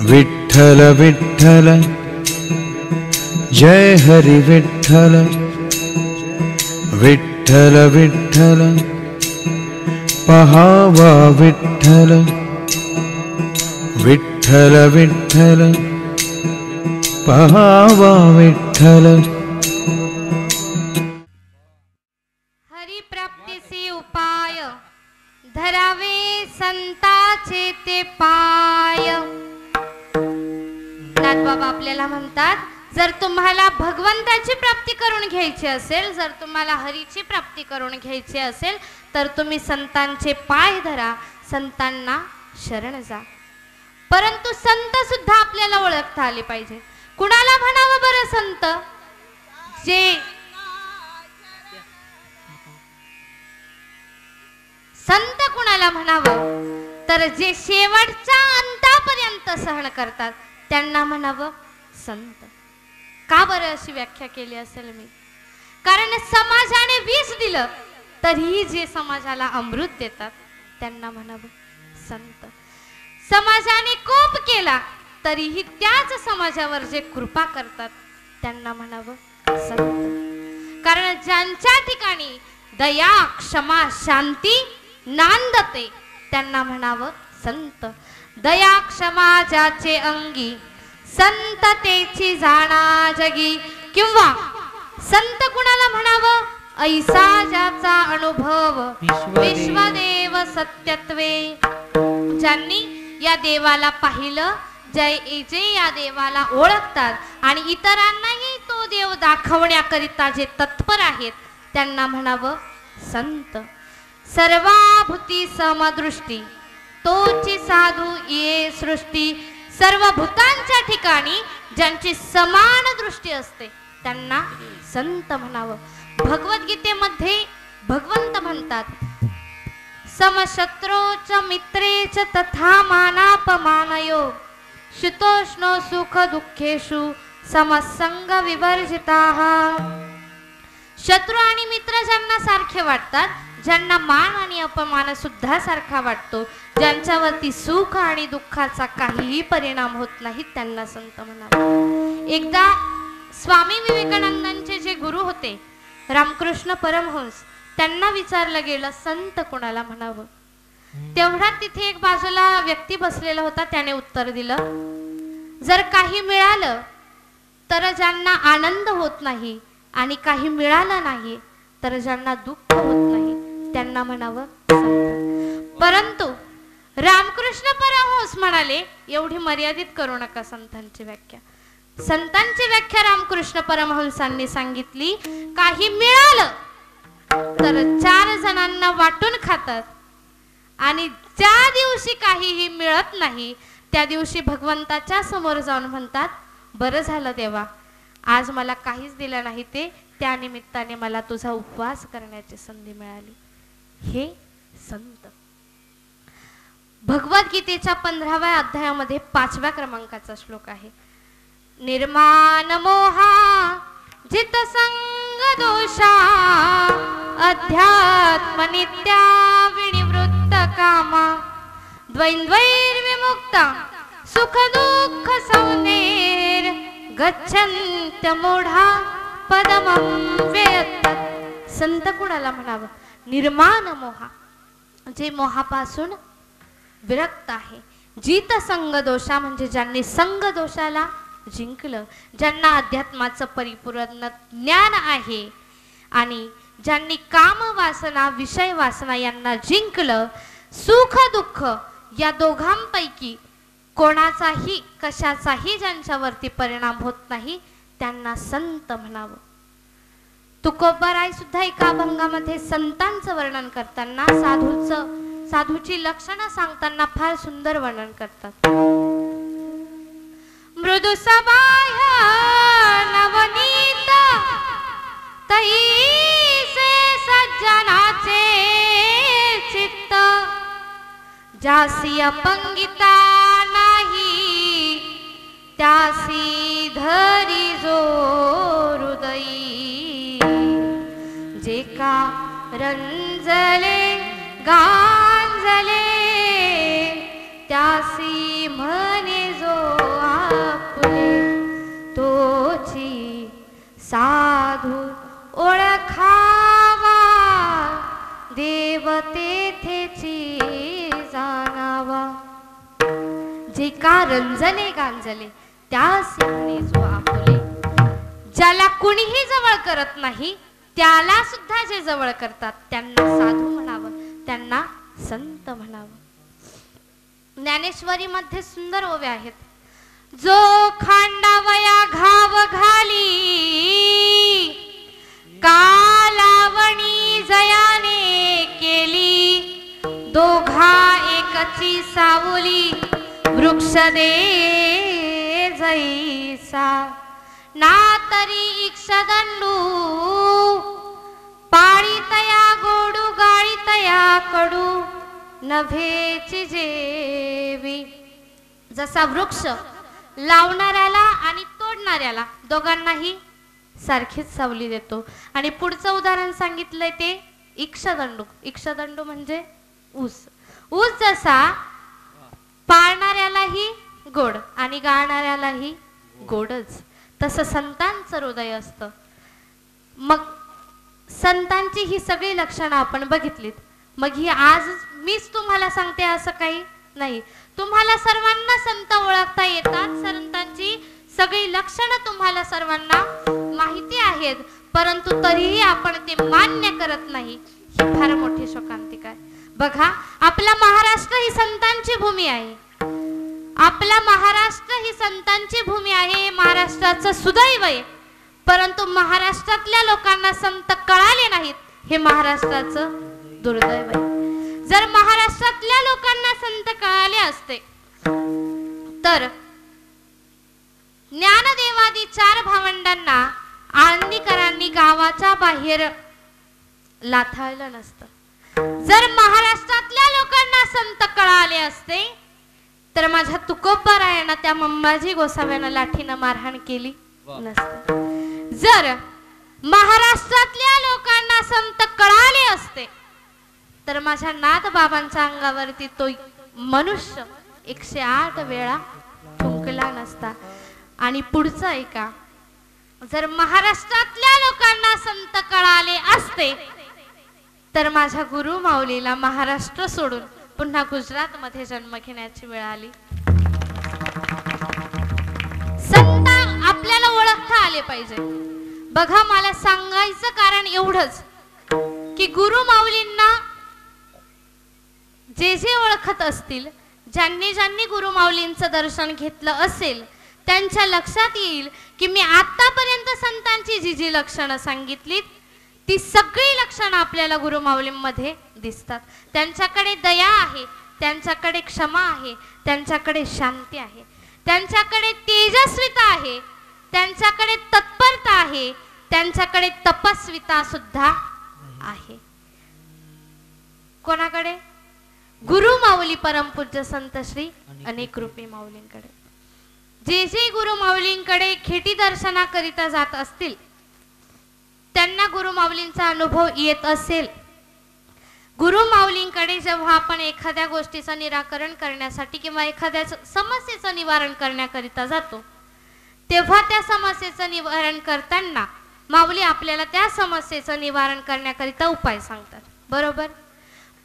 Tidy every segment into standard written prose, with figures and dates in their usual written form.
विठ्ठल विठ्ठल जय हरि विठ्ठल विठ्ठल विठ्ठल पहावा विठ्ठल विठ्ठल विठ्ठल पहावा विठ्ठल। हरिप्राप्तीचे उपाय धरावे संताचे ते पाय। नाथबाबा आपल्याला म्हणतात, जर तुम्हाला भगवंताची प्राप्ती करून घ्यायची असेल, जर तुम्हाला हरीची प्राप्ती करून घ्यायची असेल, तर तुम्ही संतांचे पाय धरा, संतांना शरण जा। परंतु संत सुद्धा आपल्याला ओळखता आले पाहिजे। कुणाला म्हणावं बरं संत? जे संत कुणाला म्हणावं? तर जे शेवटच्या अंतापर्यंत सहन करतात त्यांना म्हणावं संत। का बरं अशी व्याख्या केली असेल मी? कारण समाजाने विष दिलं तरीही जे समाजाला अमृत देतात त्यांना म्हणावं संत। समाजाने कोप केला तरीही त्याच समाजावर जे कृपा करतात त्यांना म्हणावं संत। कारण ज्यांच्या ठिकाणी दया क्षमा शांती नांदते त्यांना म्हणावं संत। दया क्षमा ज्याचे अंगी संततेची जाणा जगी। किंवा संत कुणाला म्हणावं? ऐसा ज्याचा अनुभव विश्वदेव सत्यत्वे। ज्यांनी या देवाला पाहिलं, जे या देवाला ओळखतात आणि इतरांनाही तो देव दाखवण्याकरिता जे तत्पर आहेत त्यांना म्हणावं संत। सर्वाभूती समदृष्टी तोची साधू ये सृष्टी। सर्व भूतांच्या ठिकाणी ज्यांची समान दृष्टी असते त्यांना संत म्हणावं। भगवद्गीतेमध्ये भगवंत म्हणतात, समशत्रोच मित्रेच तथा मानापमानयो शीतोष्णो सुख दुःखेषु समसंग विवर्जिताः। शत्रू आणि मित्र ज्यांना सारखे वाटतात, ज्यांना मान आणि अपमान सुद्धा सारखा वाटतो, ज्यांच्यावरती सुख आणि दुःखाचा काहीही परिणाम होत नाही त्यांना संत म्हणावं। एकदा स्वामी विवेकानंदांचे जे गुरु होते रामकृष्ण परमहंस, त्यांना विचारलं गेलं संत कोणाला म्हणावं? तेवढ्यात तिथे एक बाजूला व्यक्ती बसलेला होता, त्याने उत्तर दिलं, जर काही मिळालं तर ज्यांना आनंद होत नाही आणि काही मिळालं नाही तर ज्यांना दुःख होत नाही त्यांना म्हणावं संत। परंतु रामकृष्ण परमहंस म्हणाले, एवढी मर्यादित करू नका संतांची व्याख्या। संतांची व्याख्या रामकृष्ण परमहंसांनी सांगितली, काही मिळालं तर 4 जणांना वाटून खातात आणि ज्या दिवशी काहीही मिळत नाही त्या दिवशी भगवंताच्या समोर जाऊन म्हणतात, बरं झालं देवा, आज मला काहीच दिलं नाही, ते त्या निमित्ताने मला तुझा उपवास करण्याची संधी मिळाली। हे संत। भगवद्गीतेच्या 15व्या अध्यायामध्ये 5व्या क्रमांकाचा श्लोक आहे, निर्माण मोहा जित संग दोषा अध्यात्म नित्या विनिवृत्त कामा द्वैर्विमुक्ता सुख दुःख सौनेर गच्छन्त मूढा पदमं व्ययतत। संत कुणाला म्हणावं? निर्माण मोहा, जे मोहापासून विरक्त आहे। जित संग दोषा म्हणजे ज्यांनी संग दोषाला जिंकलं, ज्यांना अध्यात्माचं परिपूर्ण ज्ञान आहे आणि ज्यांनी काम वासना विषय वासना यांना जिंकलं, सुख दुःख या दोघांपैकी कोणाचाही कशाचाही ज्यांच्यावरती परिणाम होत नाही त्यांना संत म्हणावं। तुकोबाराय सुद्धा एका अभंगामध्ये संतांचं वर्णन करताना साधूची लक्षणं सांगताना फार सुंदर वर्णन करतात। मृदु सबाह्य नवनीत तैसे सज्जनाचे चित्त जासी अपंगिता नाही त्यासी धरी जो हृदयी जे का रंजले गांजले त्यासी म्हणे जो जाणावा, जे का रंजले गांजले त्यास म्हणे जो आपुले. ज्याला कुणीही जवळ करत नाही त्याला सुद्धा जे जवळ करतात त्यांना साधू म्हणावं, त्यांना संत म्हणावं. ज्ञानेश्वरी मध्ये सुंदर ओव्या आहेत. जो खांडावया घाव घाली, कालावणी जयाने केली, दोघा एकची सावली, वृक्ष दे जैसा. ना तरी इक्षदंडू, पाळी तया गोडू, गाळी तया कडू, नभेची जेवी. जसा वृक्ष लावणाऱ्याला आणि तोडणाऱ्याला दोघांनाही सारखीच सावली देतो. आणि पुढचं उदाहरण सांगितलंय ते इक्षदंडू. इक्षदंडू म्हणजे ऊस. ऊस जसा पाळणाऱ्यालाही गोड आणि गाळणाऱ्यालाही गोडच, तसं संतांचं हृदय असतं. मग संतांची ही सगळी लक्षणं आपण बघितलीत. मग ही आज मीच तुम्हाला सांगते असं काही नाही. तुम्हाला सर्वांना संत ओळखता येतात, संतांची सगळी लक्षणं तुम्हाला सर्वांना माहिती आहेत, परंतु तरीही आपण ते मान्य करत नाही, ही फार मोठी शोकांतिका आहे. बघा, आपला महाराष्ट्र ही संतांची भूमी आहे. आपला महाराष्ट्र ही संतांची भूमी आहे. महाराष्ट्राचं सुदैव आहे, परंतु महाराष्ट्रातल्या लोकांना संत कळाले नाहीत, हे महाराष्ट्राचं दुर्दैव आहे. जर महाराष्ट्रातल्या लोकांना संत कळाले असते तर ज्ञानदेवादी 4 भावंडांना आळंदीकरांनी गावाच्या बाहेर लाथाळलं नसतं. जर महाराष्ट्रातल्या लोकांना संत कळाले असते तर माझ्या तुकोबारायांना त्या मंबाजी गोसाव्यानं लाठीनं मारहाण केली नसते. जर महाराष्ट्रातल्या लोकांना संत कळाले असते तर माझ्या नाथ बाबांच्या अंगावरती तो मनुष्य 108 वेळा थुंकला नसता. आणि पुढचं ऐका, जर महाराष्ट्रातल्या लोकांना संत कळाले असते तर माझ्या गुरु माऊलीला महाराष्ट्र सोडून पुन्हा गुजरात मध्ये जन्म घेण्याची वेळ आली. संत आपल्याला ओळखता आले पाहिजे. बघा, मला सांगायचं कारण एवढंच की गुरु माऊलींना जे जे ओळखत असतील, ज्यांनी ज्यांनी गुरु माऊलींचं दर्शन घेतलं असेल, त्यांच्या लक्षात येईल की मी आतापर्यंत संतांची जी जी लक्षणं सांगितलीत ती सगळी लक्षणं आपल्याला गुरु माऊलींमध्ये दिसतात. त्यांच्याकडे दया आहे, त्यांच्याकडे क्षमा आहे, त्यांच्याकडे शांती आहे, त्यांच्याकडे तेजस्विता आहे, त्यांच्याकडे तत्परता आहे, त्यांच्याकडे तपस्विता सुद्धा आहे. कोणाकडे? गुरु माऊली परमपूज्य संत श्री अनेक रूपी माऊलींकडे. जे जे गुरु माऊलींकडे खेटी दर्शनाकरिता जात असतील त्यांना गुरु माऊलींचा अनुभव येत असेल. गुरु माऊलींकडे जेव्हा आपण एखाद्या गोष्टीचं निराकरण करण्यासाठी किंवा एखाद्या समस्येचं निवारण करण्याकरिता जातो तेव्हा त्या समस्येचं निवारण करताना माऊली आपल्याला त्या समस्येचं निवारण करण्याकरिता उपाय सांगतात, बरोबर?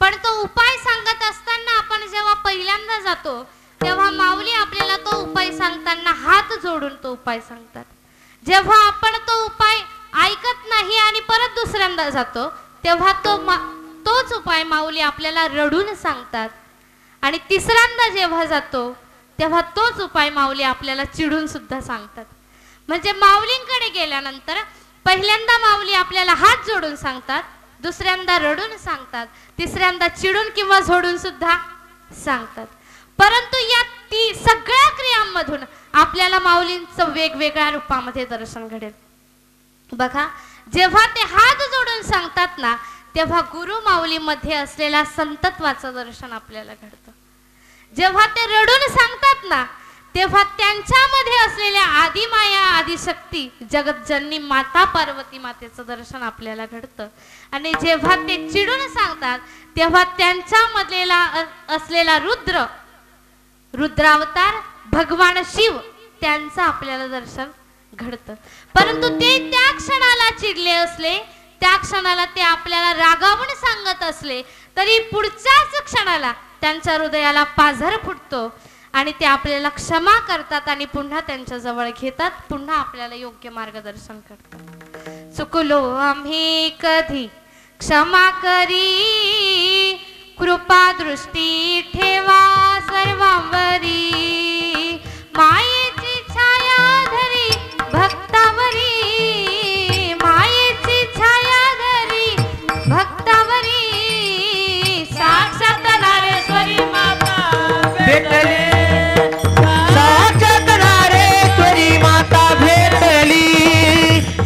पण तो उपाय सांगत असताना आपण जेव्हा पहिल्यांदा जातो तेव्हा माऊली आपल्याला तो उपाय सांगताना हात जोडून तो उपाय सांगतात. जेव्हा आपण तो उपाय ऐकत नाही आणि परत दुसऱ्यांदा जातो तेव्हा तोच उपाय माऊली आपल्याला रडून सांगतात. आणि तिसऱ्यांदा जेव्हा जातो तेव्हा तोच उपाय माऊली आपल्याला चिडून सुद्धा सांगतात. म्हणजे माऊलींकडे गेल्यानंतर पहिल्यांदा माऊली आपल्याला हात जोडून सांगतात, दुसऱ्यांदा रडून सांगतात, तिसऱ्यांदा चिडून किंवा झोडून सुद्धा सांगतात. परंतु या सगळ्या क्रियांमधून आपल्याला माऊलींचं वेगवेगळ्या रूपामध्ये दर्शन घडेल. बघा, जेव्हा ते हात जोडून सांगतात ना तेव्हा गुरु माऊलीमध्ये असलेल्या संतत्वाचं दर्शन आपल्याला घडतं. जेव्हा ते रडून सांगतात ना तेव्हा त्यांच्यामध्ये असलेल्या आदिमाया आदिशक्ती जगतजननी माता पार्वती मातेचं दर्शन आपल्याला घडतं. आणि जेव्हा ते चिडून सांगतात तेव्हा त्यांच्यामधलेला असलेला रुद्रावतार भगवान शिव त्यांचं आपल्याला दर्शन घडतं. परंतु ते त्या क्षणाला चिडले असले, त्या क्षणाला ते आपल्याला रागावून सांगत असले तरी पुढच्याच क्षणाला त्यांच्या हृदयाला पाझर फुटतो आणि ते आपल्याला क्षमा करतात आणि पुन्हा त्यांच्या जवळ घेतात, पुन्हा आपल्याला योग्य मार्गदर्शन करतात. चुकलो आम्ही कधी क्षमा करी, कृपा दृष्टी ठेवा सर्वांवरी, मायेची छाया धरी भक्तावरी, मायेची छाया धरी भक्तावरी, साक्षात नारेश्वरी माता भेटली, साक्षात नारेश्वरी माता भेटली.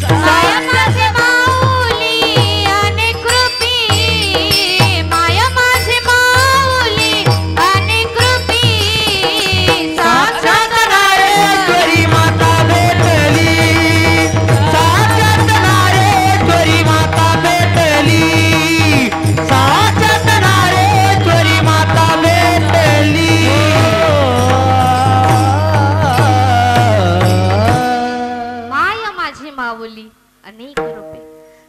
माया माझी माऊली अनेक रूपी, माया माझी माऊली अनेक रूपी, साक्षात नारेश्वरी माता भेटली, साक्षात नारेश्वरी माता भेटली, साक्षात नारेश्वरी माता भेटली. माया माझी माऊली अनेक रूपे.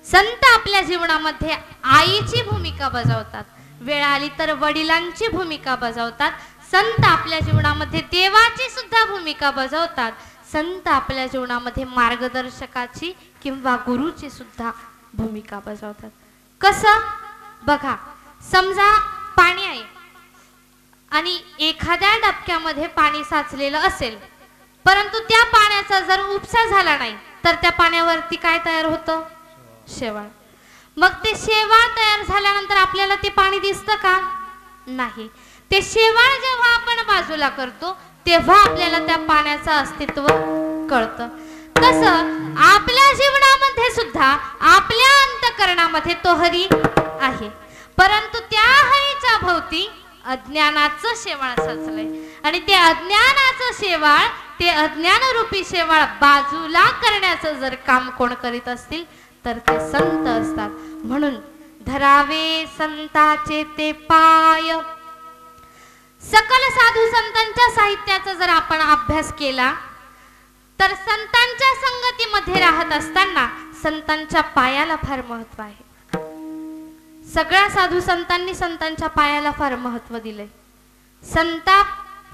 संत आपल्या जीवनामध्ये आईची भूमिका बजावतात, वेळ आली तर वडिलांची भूमिका बजावतात. संत आपल्या जीवनामध्ये देवाची सुद्धा भूमिका बजावतात. संत आपल्या जीवनामध्ये मार्गदर्शकाची किंवा गुरुची सुद्धा भूमिका बजावतात. कसं बघा, समजा पाणी आहे आणि एखाद्या डबक्यामध्ये पाणी साचलेलं असेल, परंतु त्या पाण्याचा जर उपसा झाला नाही तर त्या पाण्यावरती काय तयार होतं? शेवाळ. मग ते शेवाळ तयार झाल्यानंतर आपल्याला ते पाणी दिसतं का? नाही. ते शेवाळ जेव्हा आपण बाजूला करतो तेव्हा आपल्याला त्या पाण्याचं अस्तित्व कळतं. तसं आपल्या जीवनामध्ये सुद्धा आपल्या अंतःकरणामध्ये तो हरी आहे, परंतु त्या हरीच्या भोवती अज्ञानाचं शेवाळ साचलंय आणि ते अज्ञानाचं शेवाळ, ते अज्ञानरूपी शेवाळ बाजूला करण्याचं जर काम कोण करीत असतील तर ते संत असतात. म्हणून धरावे संताचे ते पाय. सकल साधू संतांच्या साहित्याचा जर आपण अभ्यास केला तर संतांच्या संगतीमध्ये राहत असताना संतांच्या पायाला फार महत्व आहे. सगळ्या साधू संतांनी संतांच्या पायाला फार महत्व दिले.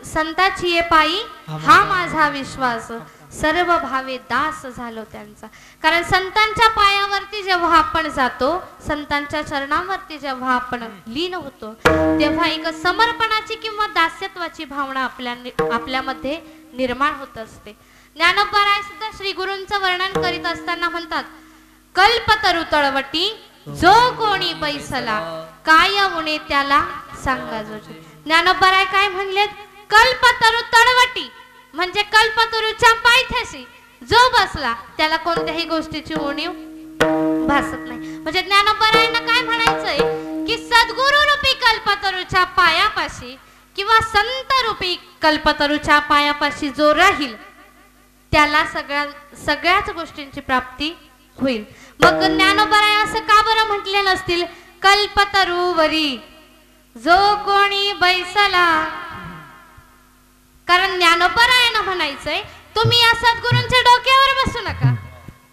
संताची ये पायी हा माझा विश्वास, सर्व भावे दास झालो त्यांचा. कारण संतांच्या पायावरती जेव्हा आपण जातो, संतांच्या चरणावरती जेव्हा आपण लीन होतो, तेव्हा एक समर्पणाची किंवा दास्यत्वाची भावना आपल्यामध्ये निर्माण होत असते. ज्ञानोबा सुद्धा श्री गुरूंचं वर्णन करीत असताना म्हणतात, कल्पतरु तळवटी जो कोणी बैसला, काय उणे त्याला सांगा जोजी. ज्ञानोबा काय म्हणलेत? कल्पतरु तळवटी म्हणजे कल्पतरूच्या पायथ्याशी जो बसला त्याला कोणत्याही गोष्टीची उणीव भासत नाही. म्हणजे ज्ञानोबा काय म्हणायचंय की सद्गुरु रूपी कल्पतरूच्या पायापाशी किंवा संत रूपी कल्पतरूच्या पायापाशी जो राहील त्याला सगळ्याच गोष्टींची प्राप्ती होईल. मग ज्ञानोबा असं का बरं म्हटले नसतील? कल्पतरुवरी जो कोणी बैसला. कारण ज्ञानोबा म्हणायचंय, तुम्ही या सद्गुरूंच्या डोक्यावर बसू नका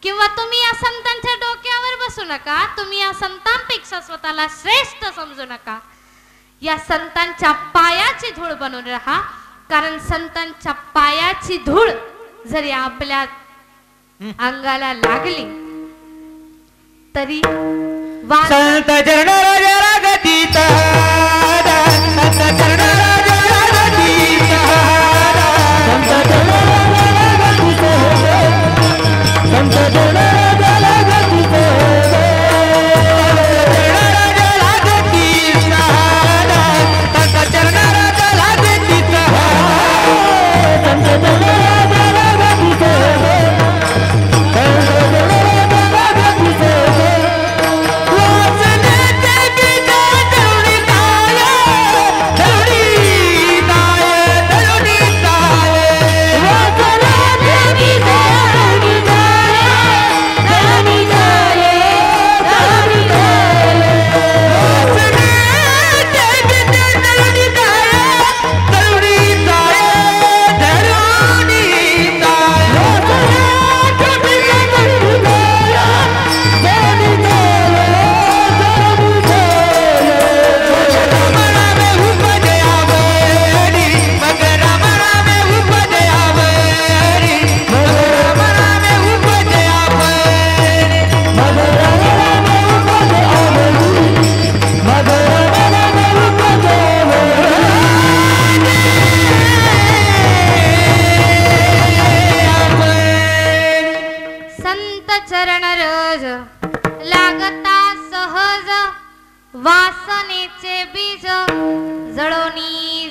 किंवा तुम्ही या संतांच्या डोक्यावर बसू नका, तुम्ही या संतांपेक्षा स्वतःला श्रेष्ठ समजू नका. या संतांच्या पायाची धूळ बनून राहा. कारण संतांच्या पायाची धूळ जरी आपल्या अंगाला लागली तरी संत चरण रागतीत, संत चरण रागतीत, संत चरण रागतीत, संत चरण रागतीत, संत चरण रागतीत, संत चरण रागतीत.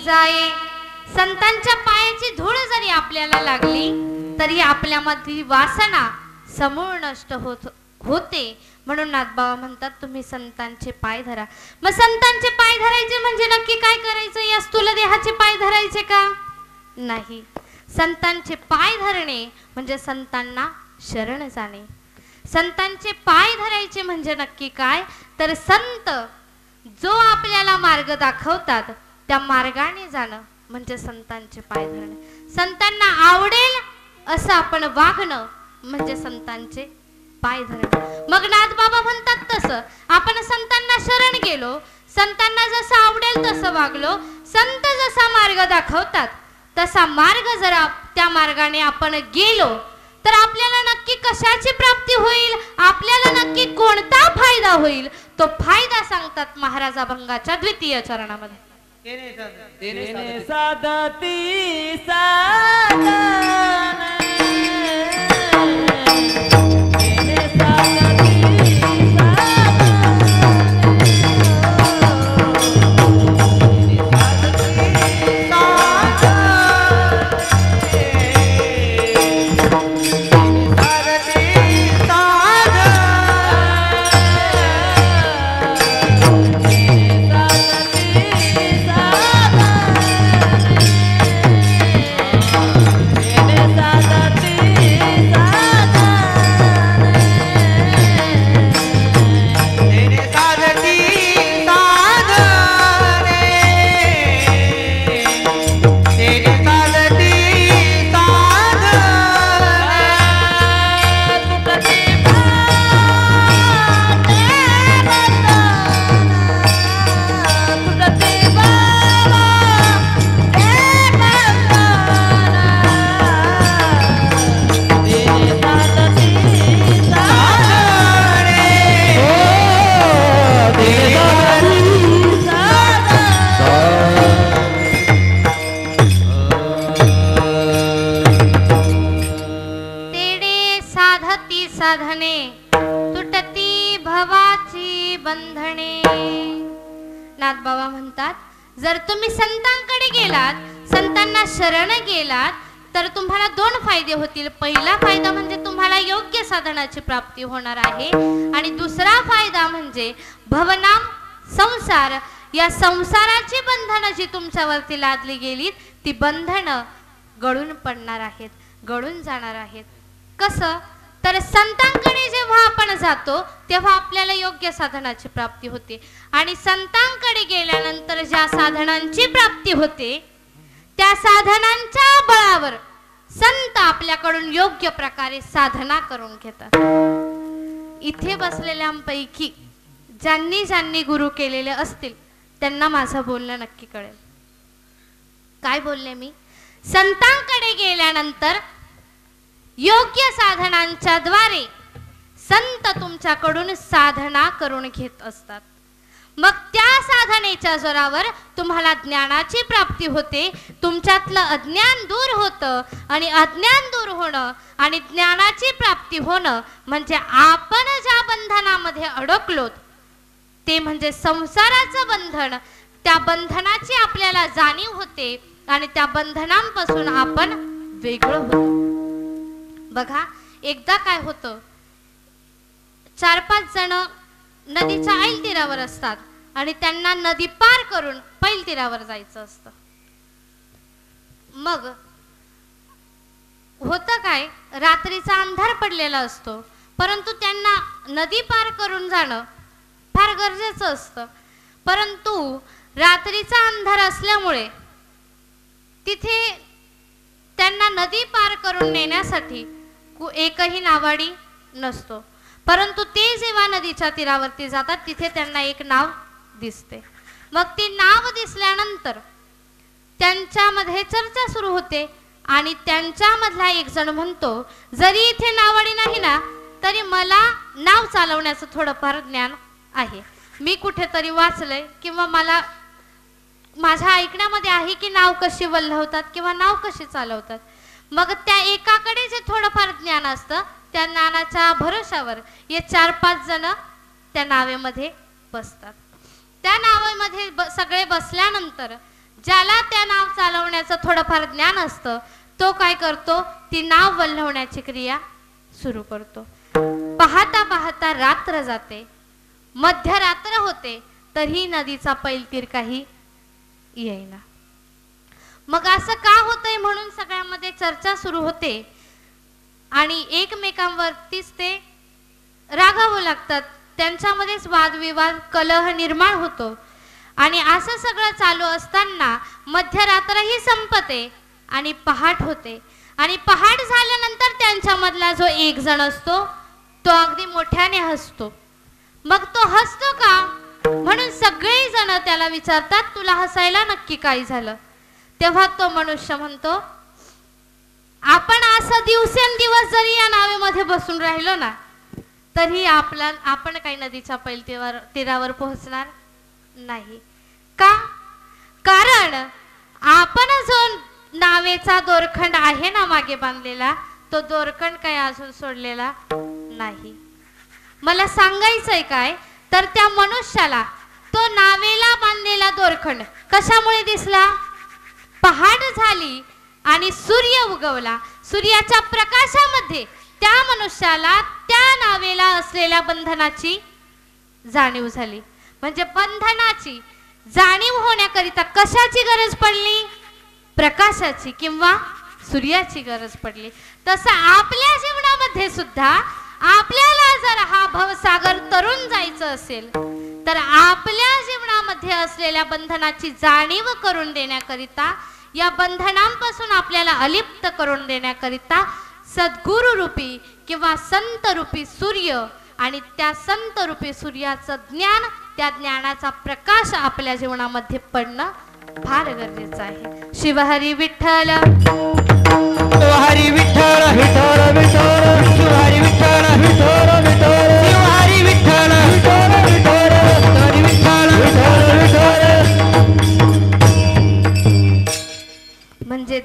जाये. संतांच्या पायाची धूळ जरी आपल्याला लागली तरी आपल्यामधली वासना समूळ नष्ट होते. म्हणून नाथबाबा म्हणतात तुम्ही संतांचे पाय धरा. मग संतांचे पाय धरायचे म्हणजे नक्की काय करायचं? या स्थूल देहाचे पाय धरायचे का? नाही. संतांचे पाय धरणे म्हणजे संतांना शरण जाणे. संतांचे पाय धरायचे म्हणजे नक्की काय? तर संत जो आपल्याला मार्ग दाखवतात त्या मार्गाने जाणं म्हणजे संतांचे पाय धरणे. संतांना आवडेल असं आपण वागणं म्हणजे संतांचे पाय धरणे. मग नाथबाबा म्हणतात तसं आपण संतांना शरण गेलो, संतांना जसं आवडेल तसं वागलो, संत जसा मार्ग दाखवतात तसा मार्ग जर त्या मार्गाने आपण गेलो तर आपल्याला नक्की कशाची प्राप्ती होईल? आपल्याला नक्की कोणता फायदा होईल? तो फायदा सांगतात महाराज अभंगाच्या द्वितीय चरणामध्ये. तेने साधती साधन, तेने साधती साधने तुटती भवाची बंधने. नाथबाबा म्हणतात जर तुम्ही संतांकडे गेलात, संतांना शरण गेलात तर तुम्हाला दोन फायदे होतील. पहिला फायदा म्हणजे तुम्हाला योग्य साधनाची प्राप्ती होणार आहे आणि दुसरा फायदा म्हणजे भवनाम संसार, या संसाराची बंधनं जी तुमच्यावरती लादली गेलीत ती बंधनं गळून पडणार आहेत, गळून जाणार आहेत. कसं? तर संतांकडे जेव्हा आपण जातो तेव्हा आपल्याला योग्य साधनाची प्राप्ती होते आणि संतांकडे गेल्यानंतर ज्या साधनांची प्राप्ती होते त्या साधनांच्या बळावर संत आपल्याकडून योग्य प्रकारे साधना करून घेतात. इथे बसलेल्यांपैकी ज्यांनी ज्यांनी गुरु केलेले असतील त्यांना माझं बोलणं नक्की कळेल. काय बोलले मी? संतांकडे गेल्यानंतर योग्य साधनांच्या द्वारे संत तुमच्याकडून साधना करून घेत असतात. मग त्या साधनेच्या जोरावर तुम्हाला ज्ञानाची प्राप्ती होते, तुमच्यातलं अज्ञान दूर होतं आणि अज्ञान दूर होणं आणि ज्ञानाची प्राप्ती होणं म्हणजे आपण ज्या बंधनामध्ये अडकलोत ते म्हणजे संसाराचं बंधन, त्या बंधनाची आपल्याला जाणीव होते आणि त्या बंधनांपासून आपण वेगळं होतो. बघा एकदा काय होतं, 4-5 जण नदीच्या ऐल तीरावर असतात आणि त्यांना नदी पार करून पैल तीरावर जायचं असतं. मग होतं काय, रात्रीचा अंधार पडलेला असतो परंतु त्यांना नदी पार करून जाणं फार गरजेचं असतं. परंतु रात्रीचा अंधार असल्यामुळे तिथे त्यांना नदी पार करून नेण्यासाठी एकही नावाडी नसतो. परंतु ते जेव्हा नदीच्या तीरावरती जातात तिथे त्यांना एक नाव दिसते. मग ती नाव दिसल्यानंतर त्यांच्यामध्ये चर्चा सुरू होते आणि त्यांच्यामधला एक जण म्हणतो जरी इथे नावाडी नाही ना तरी मला नाव चालवण्याचं थोडंफार ज्ञान आहे. मी कुठेतरी वाचलंय किंवा मला माझ्या ऐकण्यामध्ये आहे की नाव कशी वल्हवतात किंवा नाव कशी चालवतात. मग त्या एकाकडे जे थोडंफार ज्ञान असतं त्या ज्ञानाच्या भरोशावर हे 4-5 जण त्या नावेमध्ये बसतात. त्या नावेमध्ये सगळे बसल्यानंतर ज्याला त्या नाव चालवण्याचं थोडंफार ज्ञान असतं तो काय करतो, ती नाव वल्हवण्याची क्रिया सुरू करतो. पाहता पाहता रात्र जाते, मध्यरात्र होते, तरी नदीचा पैलतीर काही येईना. मग असं का होतंय म्हणून सगळ्यांमध्ये चर्चा सुरू होते आणि एकमेकांवरतीच ते रागावं लागतात. त्यांच्यामध्येच वादविवाद, कलह निर्माण होतो. आणि असं सगळं चालू असताना मध्यरात्रही संपते आणि पहाट होते. आणि पहाट झाल्यानंतर त्यांच्यामधला जो एक जण असतो तो अगदी मोठ्याने हसतो. मग तो हसतो का म्हणून सगळे जण त्याला विचारतात, तुला हसायला नक्की काय झालं? तेव्हा तो मनुष्य म्हणतो, आपण असं दिवसेंदिवस जरी या नावेमध्ये बसून राहिलो ना तरी आपण काही नदीच्या तीरावर पोहोचणार नाही. का? कारण आपण जो नावेचा दोरखंड आहे ना मागे बांधलेला, तो दोरखंड काही अजून सोडलेला नाही. मला सांगायचंय काय, तर त्या मनुष्याला तो नावेला बांधलेला दोरखंड कशामुळे दिसला? पहाट झाली आणि सूर्य उगवला. सूर्याच्या प्रकाशामध्ये त्या मनुष्याला त्या नावेला असलेल्या बंधनाची जाणीव झाली. म्हणजे बंधनाची जाणीव होण्याकरिता कशाची गरज पडली? प्रकाशाची किंवा सूर्याची गरज पडली. तसं आपल्या जीवनामध्ये सुद्धा आपल्याला जर हा भवसागर तरुण जायचं असेल तर आपल्या जीवनामध्ये असलेल्या बंधनाची जाणीव करून देण्याकरिता, या बंधनांपासून आपल्याला अलिप्त करून देण्याकरिता सद्गुरु रूपी किंवा संत रूपी सूर्य आणि त्या संत रूपी सूर्याचं ज्ञान, त्या ज्ञानाचा प्रकाश आपल्या जीवनामध्ये पडणं फार गरजेचं आहे. शिवहरी विठ्ठल, हरी विठ्ठल विठ्ठल विठ्ठल, हरी विठ्ठल विठ्ठल विठ्ठल, हरी विठ्ठल विठ्ठल विठ्ठल, हरी विठ्ठल विठ्ठल विठ्ठल. म्हणजे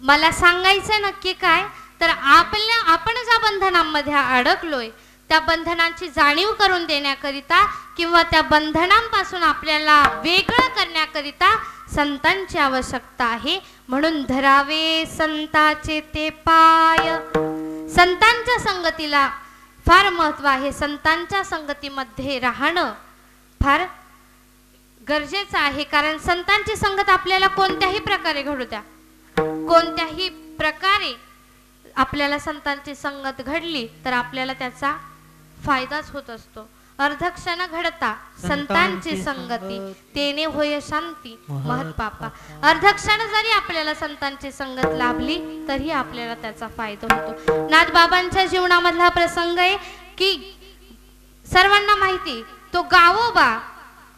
मला सांगायचं नक्की काय, तर आपण ज्या बंधनांमध्ये अडकलोय त्या बंधनांची जाणीव करून देण्याकरिता किंवा त्या बंधनांपासून आपल्याला वेगळं करण्याकरिता संतांची आवश्यकता आहे. म्हणून धरावे संताचे ते पाय. संतांच्या संगतीला फार महत्व आहे. संतांच्या संगतीमध्ये राहणं फार गरजेचं आहे. कारण संतांची संगत आपल्याला कोणत्याही प्रकारे घडू द्या, कोणत्याही प्रकारे आपल्याला संतांची संगत घडली तर आपल्याला त्याचा फायदाच होत असतो. अर्धक्षण घडता संतांची संगती, तेने होय शांती महत पापा. अर्धक्षण जरी आपल्याला संतांची संगत लाभली तरी आपल्याला त्याचा फायदा होतो. नाथबाबांच्या जीवनामधला प्रसंग आहे की सर्वांना माहिती, तो गावोबा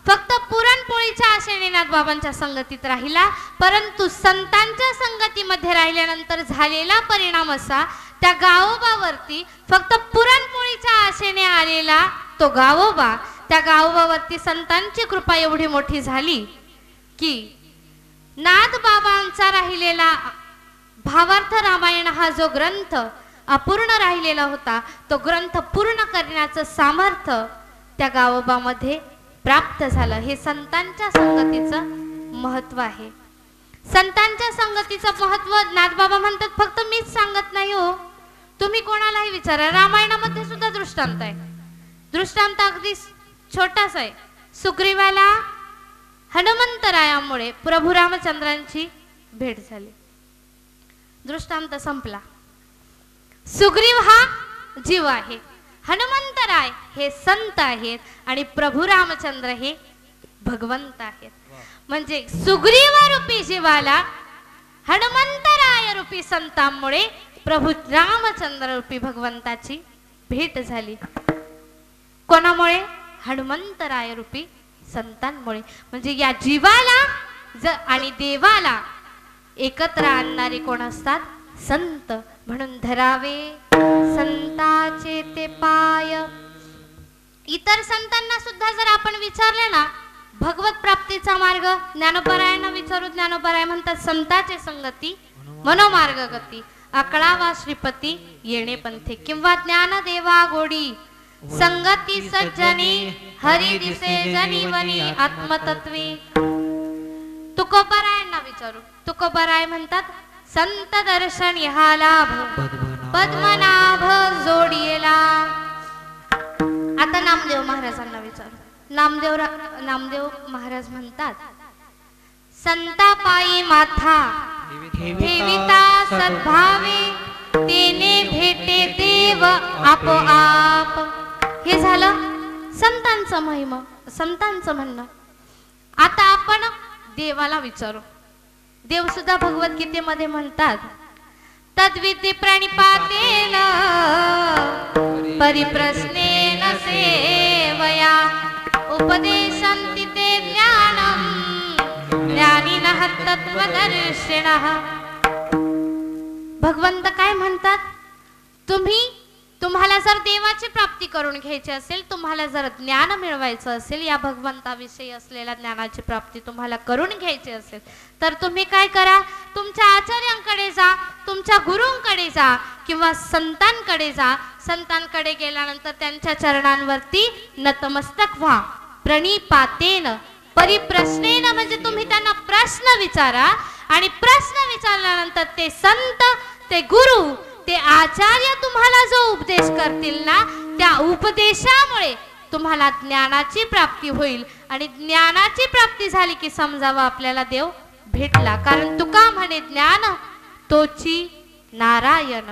फक्त पुरणपोळीच्या आशेने नाथबाबांच्या संगतीत राहिला, परंतु संतांच्या संगतीमध्ये राहिल्यानंतर झालेला परिणाम असा, त्या गावोबावरती फक्त पुरणपोळीच्या आशेने आलेला तो गावोबा, त्या गावोबावरती संतांची कृपा एवढी मोठी झाली की नाथबाबांचा राहिलेला भावार्थ रामायण हा जो ग्रंथ अपूर्ण राहिलेला होता, तो ग्रंथ पूर्ण करण्याचं सामर्थ्य त्या गावोबामध्ये प्राप्त झालं. हे संतांच्या संगतीचं महत्व आहे. संतांच्या संगतीचं महत्व नाथबाबा म्हणतात, फक्त मीच सांगत नाही हो, तुम्ही कोणालाही विचारा. रामायणामध्ये सुद्धा दृष्टांत आहे. दृष्टांत अगदी छोटासा आहे. सुग्रीवाला हनुमंतरायामुळे प्रभू रामचंद्रांची भेट झाली, दृष्टांत संपला. सुग्रीव हा जीव आहे, हनुमंतराय हे संत आहेत आणि प्रभू रामचंद्र हे भगवंत आहेत. म्हणजे सुग्रीव रूपी जीवाला हनुमंतराय रूपी संतांमुळे प्रभू रामचंद्र रूपी भगवंताची भेट झाली. कोणामुळे? हनुमंतराय रूपी संतांमुळे. म्हणजे या जीवाला आणि देवाला एकत्र आणणारे कोण असतात? संत. म्हणून धरावे संताचे ते पाय. इतर संतांना सुद्धा जर आपण विचारले ना भगवत प्राप्तीचा मार्ग, ज्ञानोबरायांना विचारू, ज्ञानोबराय म्हणतात संताचे संगती मनोमार्ग गती, अकळावा श्रीपती येणे पंथे, किंवा ज्ञान देवा गोडी संगती सज्जनी हरी दिसे जनीवनी आत्मतत्वे. तुकोबारायांना विचारू. तुकोबाराय म्हणतात, संत दर्शन ह्या लाभ पद्मनाभ जोडियेला. आता नामदेव महाराजांना विचारू. नामदेव महाराज म्हणतात, संता पायी माथा ठेविता सद्भावे तेने भेटे देव आपोआप. हे झालं संतांचं महिमा, संतांचं म्हणणं. आता आपण देवाला विचारू. देव सुद्धा भगवद्गीतेमध्ये म्हणतात, तद्विधी प्रणिपातेन परिप्रश्नेन सेवया उपदेशन्ति ते ज्ञानम् ज्ञानिनः तत्त्वदर्शिनः. भगवंत काय म्हणतात, तुम्हाला जर देवाची प्राप्ती करून घ्यायची असेल, तुम्हाला जर ज्ञान मिळवायचं असेल, या भगवंताविषयी असलेल्या ज्ञानाची प्राप्ती तुम्हाला करून घ्यायची असेल, तर तुम्ही काय करा, तुमच्या आचार्यांकडे जा, तुमच्या गुरूंकडे जा किंवा संतांकडे जा. संतांकडे गेल्यानंतर त्यांच्या चरणांवरती नतमस्तक व्हा. प्रणिपातेन परिप्रश्नेन म्हणजे तुम्ही त्यांना प्रश्न विचारा, आणि प्रश्न विचारल्यानंतर ते संत, ते गुरु, ते आचार्य तुम्हाला जो उपदेश करतील ना, त्या उपदेशामुळे तुम्हाला ज्ञानाची प्राप्ती होईल. आणि ज्ञानाची प्राप्ती झाली की समजावं आपल्याला देव भेटला. कारण तुका म्हणे ज्ञान तोची नारायण.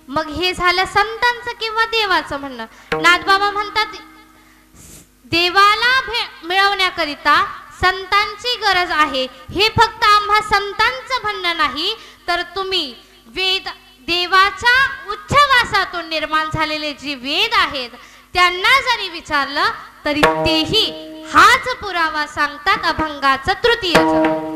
मग हे झालं संतांचं किंवा देवाचं म्हणणं. नाथबाबा म्हणतात, देवाला मिळवण्याकरिता संतांची गरज आहे. हे फक्त आम्हा संतांचं म्हणणं नाही, तर तुम्ही देवाच्या उच्छवासातून निर्माण झालेले जे वेद आहेत त्यांना जरी विचारलं तरी तेही हाच पुरावा सांगतात अभंगाचं तृतीय चरण.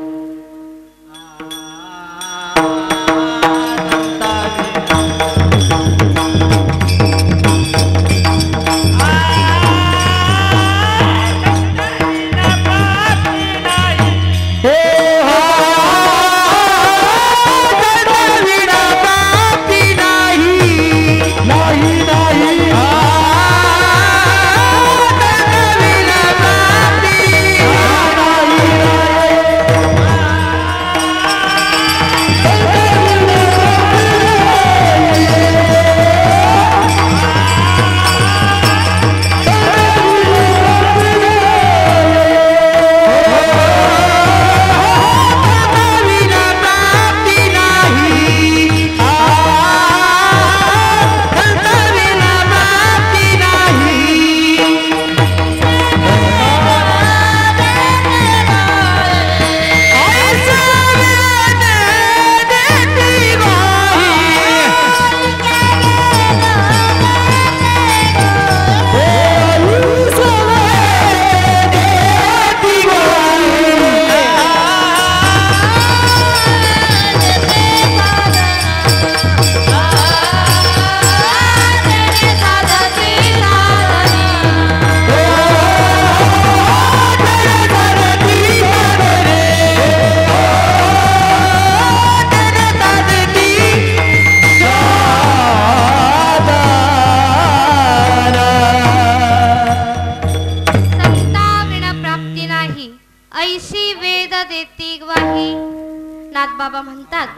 नाथबाबा म्हणतात,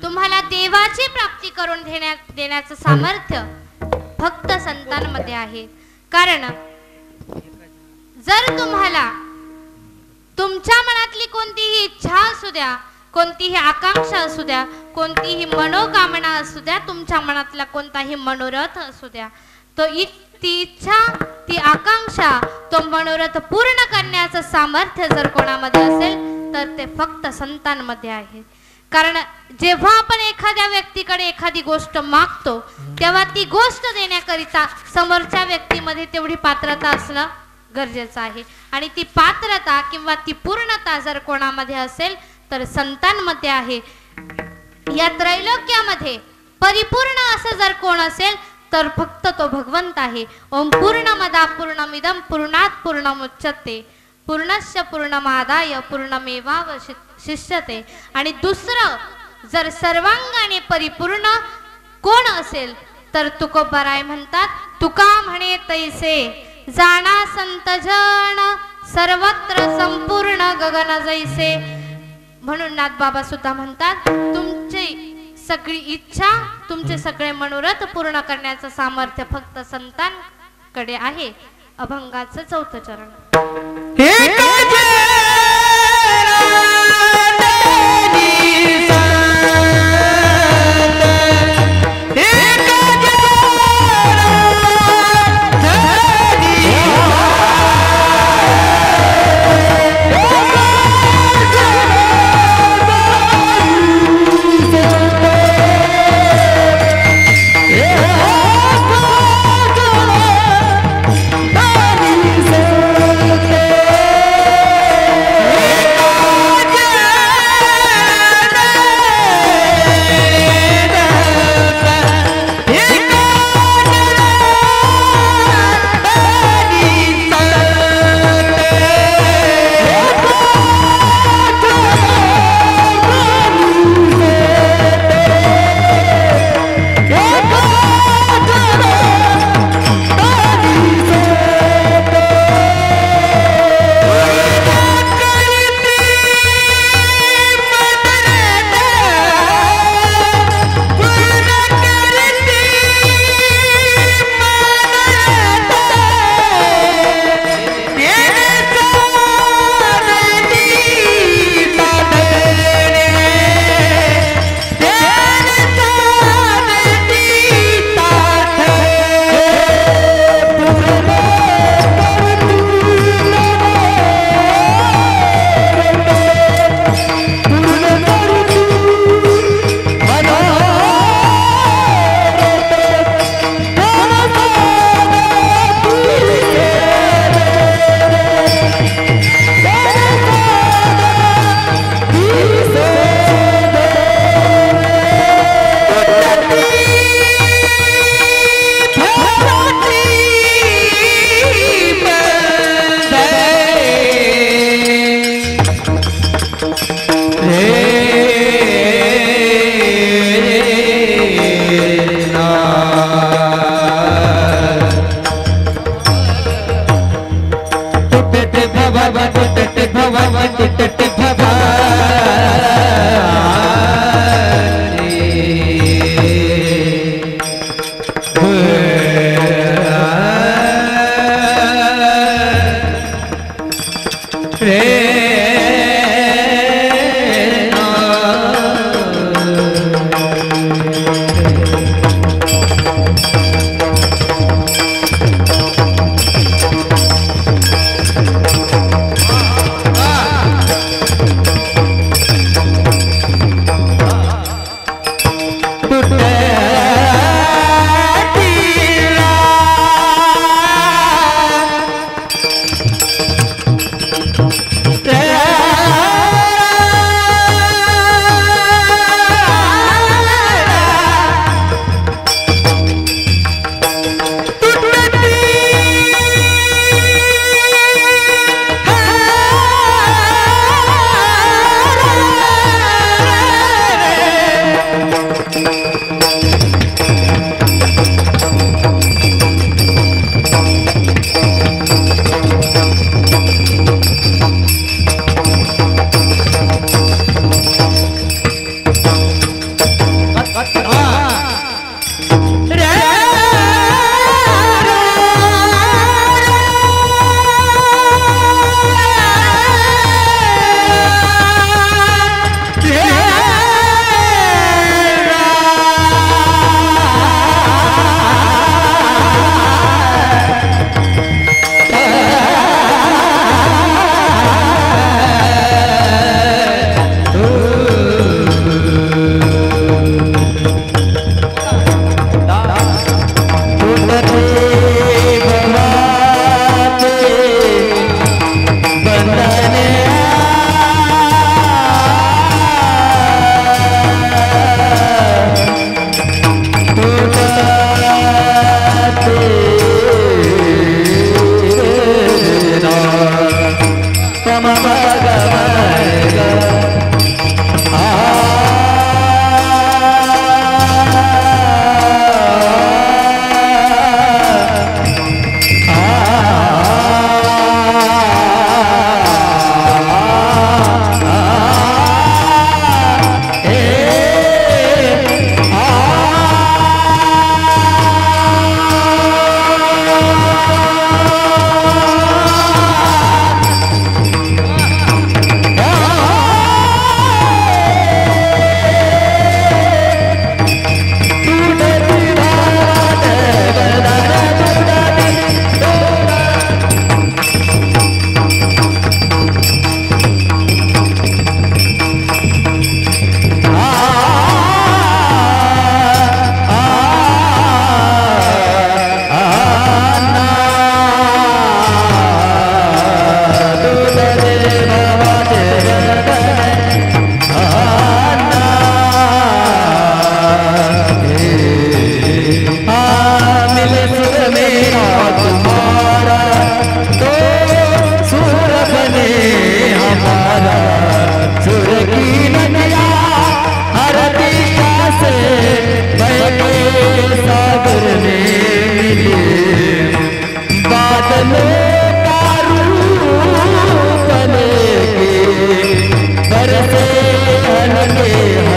तुम्हाला देवाची प्राप्ती करून देण्याचं सामर्थ्य फक्त संतांमध्ये आहे. कारण जर तुम्हाला तुमच्या मनातली कोणतीही इच्छा असू द्या, कोणतीही आकांक्षा असू द्या, कोणतीही मनोकामना असू द्या, तुमच्या मनातला कोणताही मनोरथ असू द्या, तो ती इच्छा, ती आकांक्षा, तो मनोरथ पूर्ण करण्याचं सामर्थ्य जर कोणामध्ये असेल तर ते फक्त संतांमध्ये आहे. कारण जेव्हा आपण एखाद्या व्यक्तीकडे एखादी गोष्ट मागतो तेव्हा ती गोष्ट देण्याकरिता समोरच्या व्यक्तीमध्ये तेवढी पात्रता असणं गरजेचं आहे. आणि ती पात्रता किंवा ती पूर्णता जर कोणामध्ये असेल तर संतांमध्ये आहे. या त्रैलोक्यामध्ये परिपूर्ण असं जर कोण असेल तर फक्त तो भगवंत आहे. ओम पूर्णमदा पूर्णमिदं पूर्णात् पूर्णमुच्यते पूर्णस्य पूर्णमादाय पूर्णमेवावशिष्यते. आणि दुसरं जर सर्वांगाने परिपूर्ण कोण असेल तर तुकोबाराय म्हणतात, तुका म्हणे तैसे जाणा संत जन सर्वत्र संपूर्ण गगन जैसे. म्हणून नाथबाबा सुद्धा म्हणतात तुमची सगळी इच्छा तुमचे सगळे मनोरथ पूर्ण करण्याचं सामर्थ्य फक्त संतांकडे आहे. अभंगाचं 4थं चरण.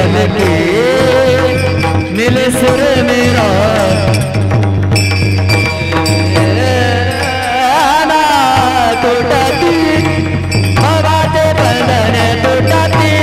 हलके मिले सुर मेरा तुटती भवाचे बंधन तुटती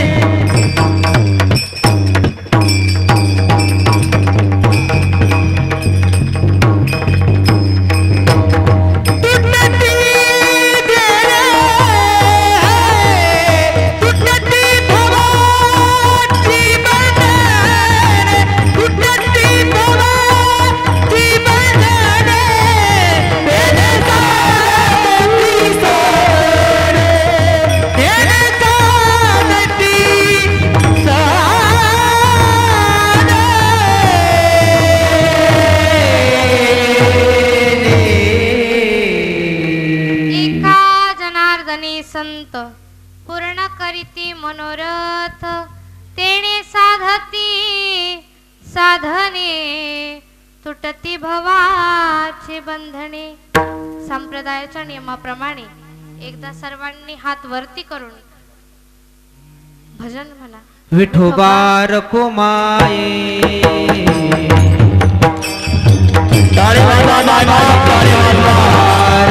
संत पूर्ण करीती मनोरथ तेने साधती साधने तुटती भवाचे बंधने. संप्रदायाच्या नियमाप्रमाणे एकदा सर्वांनी हात वरती करून भजन म्हणा. विठोबा रखुमाई तारे वाजवा तारे वाजवा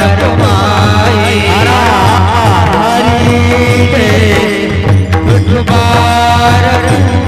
रखुमाई हरी के विठोबा रखुमाई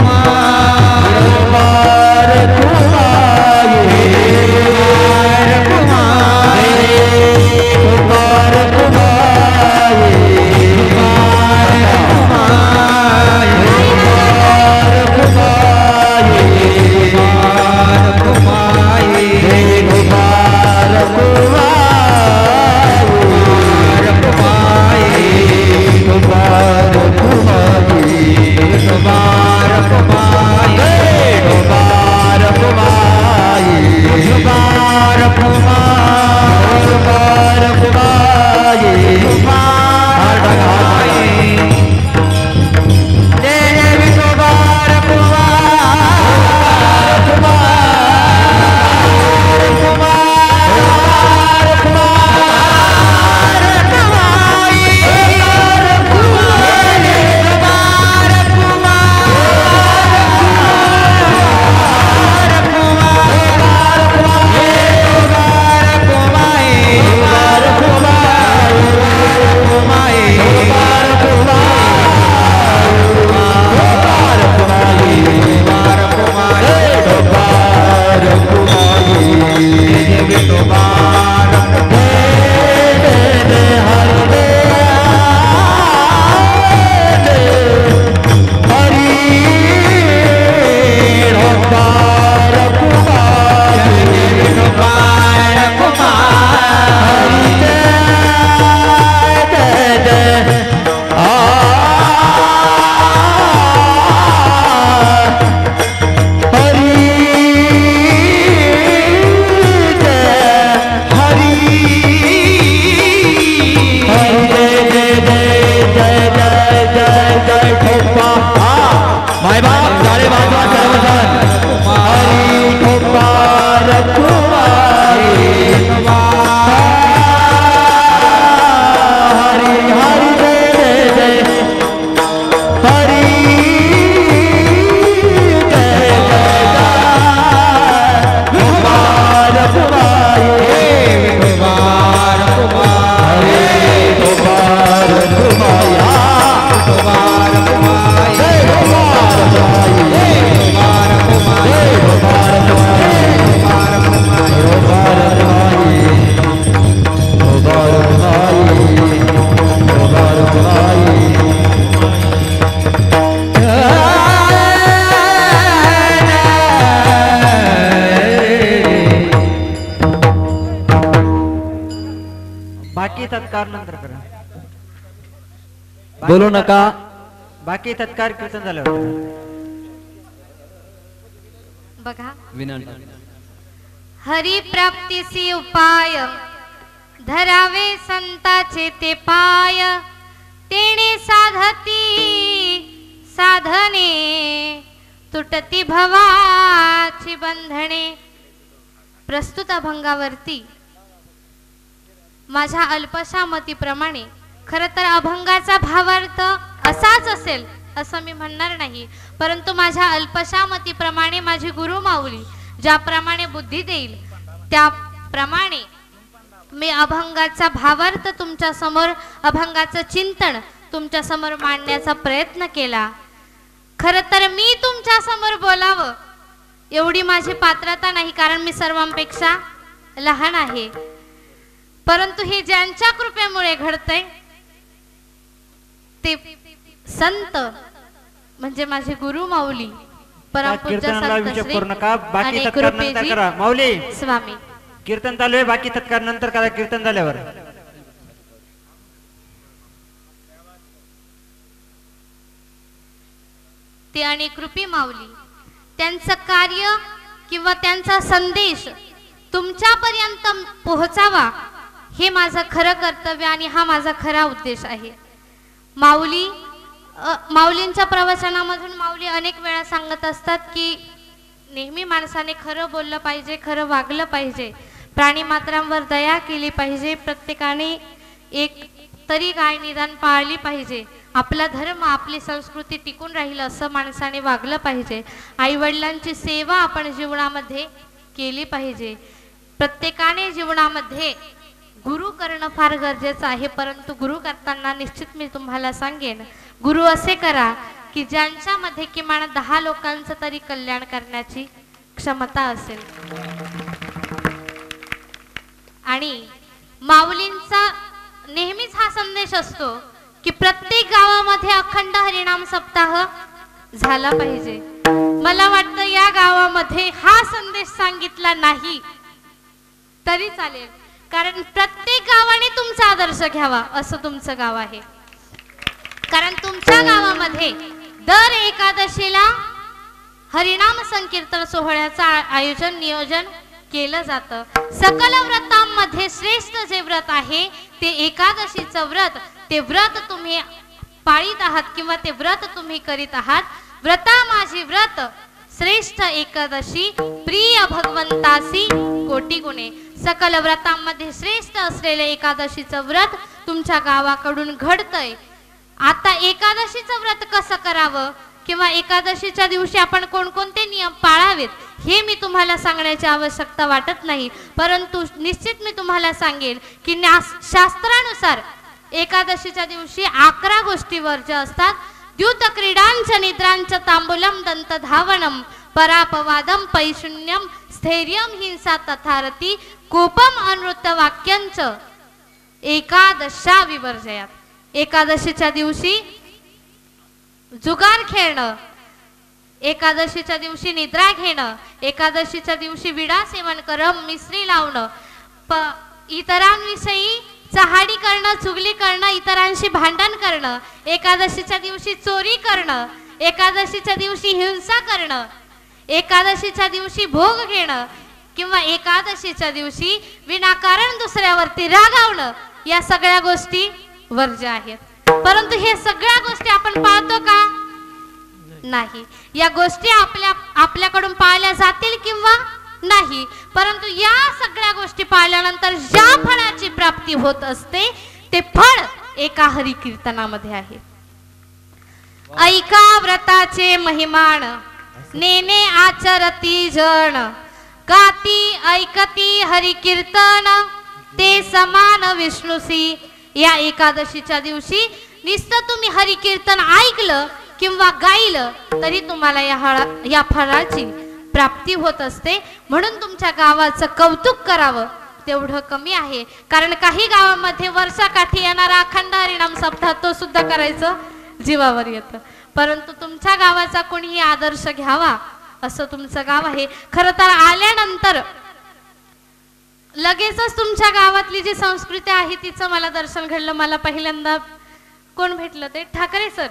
बाकी तत्कार नंतर करा. बोलू नका. बाकी तत्कार कीर्तन झालं बघा. विनंती. हरी प्राप्तीसी उपाय धरावे संताचे ते पाय तेने साधती साधने तुटती भवाची बंधने. प्रस्तुत अभंगावरती माझ्या अल्पशा मतीप्रमाणे खरं तर अभंगाचा भावार्थ असाच असेल असं मी म्हणणार नाही, परंतु माझ्या अल्पशा मतीप्रमाणे माझी गुरु माऊली ज्याप्रमाणे बुद्धी देईल त्याप्रमाणे मी अभंगाचा भावार्थ तुमच्या समोर, अभंगाचं चिंतन तुमच्या समोर मांडण्याचा प्रयत्न केला. खरं तर मी तुमच्या समोर बोलावं एवढी माझी पात्रता नाही, कारण मी सर्वांपेक्षा लहान आहे. परंतु हे ज्यांच्या कृपेमुळे घडतंय ते संत म्हणजे माझे गुरु माऊली परमपूज्य संत श्री अनेक रूपेजी माऊली स्वामी. कीर्तन चालू आहे, बाकी तत्कार नंतर करा कीर्तन झाल्यावर. ते अनेक रूपी माऊली त्यांचं कार्य किंवा त्यांचा संदेश तुमच्यापर्यंत पोहोचावा हे माझं खरं कर्तव्य आणि हा माझा खरा उद्देश आहे. माऊलींच्या प्रवचनामधून माऊली अनेक वेळा सांगत असतात की नेहमी माणसाने खरं बोललं पाहिजे, खरं वागलं पाहिजे, प्राणीमात्रांवर दया केली पाहिजे, प्रत्येकाने एक तरी गाय निदान पाळली पाहिजे, आपला धर्म आपली संस्कृती टिकून राहील असं माणसाने वागलं पाहिजे, आईवडिलांची सेवा आपण जीवनामध्ये केली पाहिजे. प्रत्येकाने जीवनामध्ये गुरु करणं फार गरजेचं आहे. परंतु गुरु करताना निश्चित मी तुम्हाला सांगेन, गुरु असे करा की ज्यांच्यामध्ये किमान 10 लोकांचं तरी कल्याण करण्याची क्षमता असेल. आणि माऊलींचा नेहमीच हा संदेश असतो की प्रत्येक गावामध्ये अखंड हरिनाम सप्ताह झाला पाहिजे. मला वाटतं या गावामध्ये हा संदेश सांगितला नाही तरी चालेल, कारण प्रत्येक गावाने तुमचा आदर्श घ्यावा असं तुमचं गाव आहे. कारण तुमच्या गावामध्ये दर एकादशीला हरिनाम संकीर्तन सोहळ्याचं आयोजन नियोजन केलं जातं. सकल व्रतांमध्ये श्रेष्ठ जे व्रत आहे ते एकादशीचं व्रत, ते व्रत तुम्ही पाळीत आहात किंवा ते व्रत तुम्ही करीत आहात. व्रता माझी व्रत श्रेष्ठ एकादशी प्रिय भगवंतासी कोटी गुणे. सकल व्रतांमध्ये श्रेष्ठ असलेले एकादशीचं व्रत तुमच्या गावाकडून घडतंय. आता एकादशीचं व्रत कसं करावं किंवा एकादशीच्या दिवशी आपण कोणकोणते नियम पाळावेत हे मी तुम्हाला सांगण्याची आवश्यकता वाटत नाही, परंतु निश्चित मी तुम्हाला सांगेल की शास्त्रानुसार एकादशीच्या दिवशी 11 गोष्टी वर्ज्य असतात. द्युत क्रीडांच निद्रांच तांबूलम दंत धावनम परापवादम पैशून्यम स्थैर्यम हिंसा तथारती कोपम अनृत वाक्यांच एकादशा विवर्जयात. एकादशीच्या दिवशी जुगार खेळणं, एकादशीच्या दिवशी निद्रा घेणं, एकादशीच्या दिवशी विडा सेवन करणं, मिसरी लावणं, इतरांविषयी चहाडी करणं, चुगली करणं, इतरांशी भांडण करणं, एकादशीच्या दिवशी चोरी करणं, एकादशीच्या दिवशी हिंसा करणं, एकादशीच्या दिवशी भोग घेणं किंवा एकादशीच्या दिवशी विनाकारण दुसऱ्यावरती रागावणं, या सगळ्या गोष्टी वर्ज्य आहेत. परंतु हे सगळ्या गोष्टी आपण पाळतो का? नाही. या गोष्टी आपल्याकडून पाळल्या जातील किंवा नाही, परंतु या सगळ्या गोष्टी पाळल्यानंतर ज्या फळाची प्राप्ती होत असते ते फळ एका हरी कीर्तनामध्ये आहे. ऐका व्रताचे महिमान नेने आचरती जण, गाती ऐकती हरी कीर्तन ते समान विष्णुसी. या एकादशीच्या दिवशी नुसतं तुम्ही हरी कीर्तन ऐकलं किंवा गायलं तरी तुम्हाला या फळाची प्राप्ती होत असते. म्हणून तुमच्या गावाचं कौतुक करावं तेवढं कमी आहे, कारण काही गावामध्ये वर्षाकाठी येणारा अखंड हरिनाम सप्ताह तो सुद्धा करायचं जीवावर येतं. परंतु तुमच्या गावाचा कोणीही आदर्श घ्यावा असं तुमचं गाव आहे. खरं तर आल्यानंतर लगेचच तुमच्या गावातली जी संस्कृती आहे तिचं मला दर्शन घडलं. मला पहिल्यांदा कोण भेटलं ते ठाकरे सर.